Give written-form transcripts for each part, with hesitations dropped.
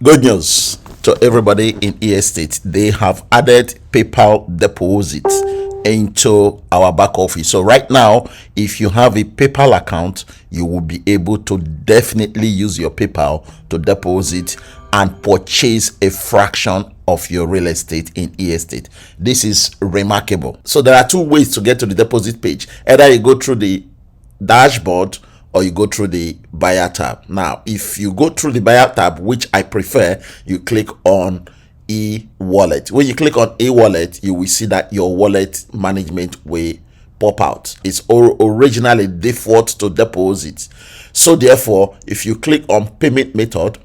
Good news to everybody in estate. They have added PayPal deposit into our back office. So right now, if you have a PayPal account, you will be able to definitely use your PayPal to deposit and purchase a fraction of your real estate in estate. This is remarkable. So there are two ways to get to the deposit page. Either you go through the dashboard or you go through the buyer tab. Now, if you go through the buyer tab, which I prefer, you click on e-wallet. When you click on e-wallet, you will see that your wallet management will pop out. It's originally default to deposit. So therefore, if you click on payment method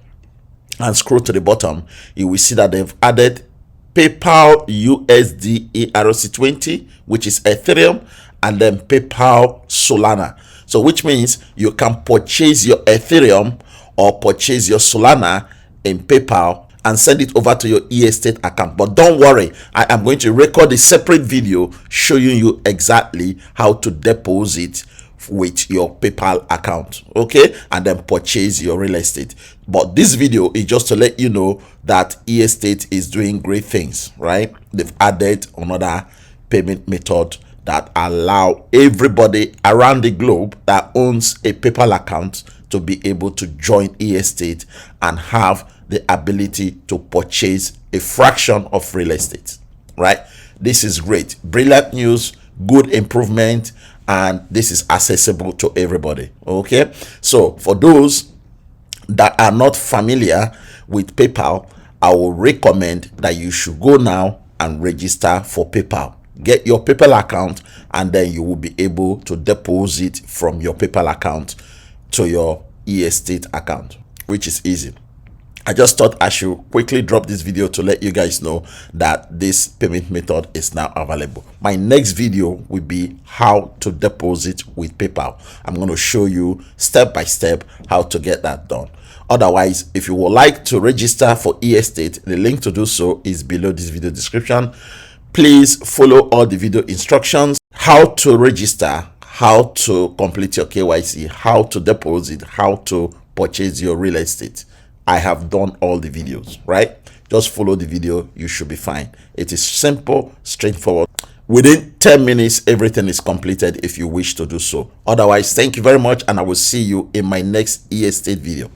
and scroll to the bottom, you will see that they've added PayPal USD ERC20, which is Ethereum, and then PayPal Solana. So which means you can purchase your Ethereum or purchase your Solana in PayPal and send it over to your estate account. But don't worry, I am going to record a separate video showing you exactly how to deposit with your PayPal account, okay, and then purchase your real estate. But this video is just to let you know that estate is doing great things, right? They've added another payment method that allow everybody around the globe that owns a PayPal account to be able to join estate and have the ability to purchase a fraction of real estate, right? This is great, brilliant news, good improvement, and this is accessible to everybody. Okay, so for those that are not familiar with PayPal, I will recommend that you should go now and register for PayPal. Get your PayPal account, and then you will be able to deposit from your PayPal account to your estate account, which is easy. I just thought I should quickly drop this video to let you guys know that this payment method is now available. My next video will be how to deposit with PayPal. I'm going to show you step by step how to get that done. Otherwise, if you would like to register for estate, the link to do so is below this video description. Please follow all the video instructions, how to register, how to complete your KYC, how to deposit, how to purchase your real estate. I have done all the videos, right? Just follow the video, you should be fine. It is simple, straightforward. Within 10 minutes, everything is completed if you wish to do so. Otherwise, thank you very much, and I will see you in my next estate video.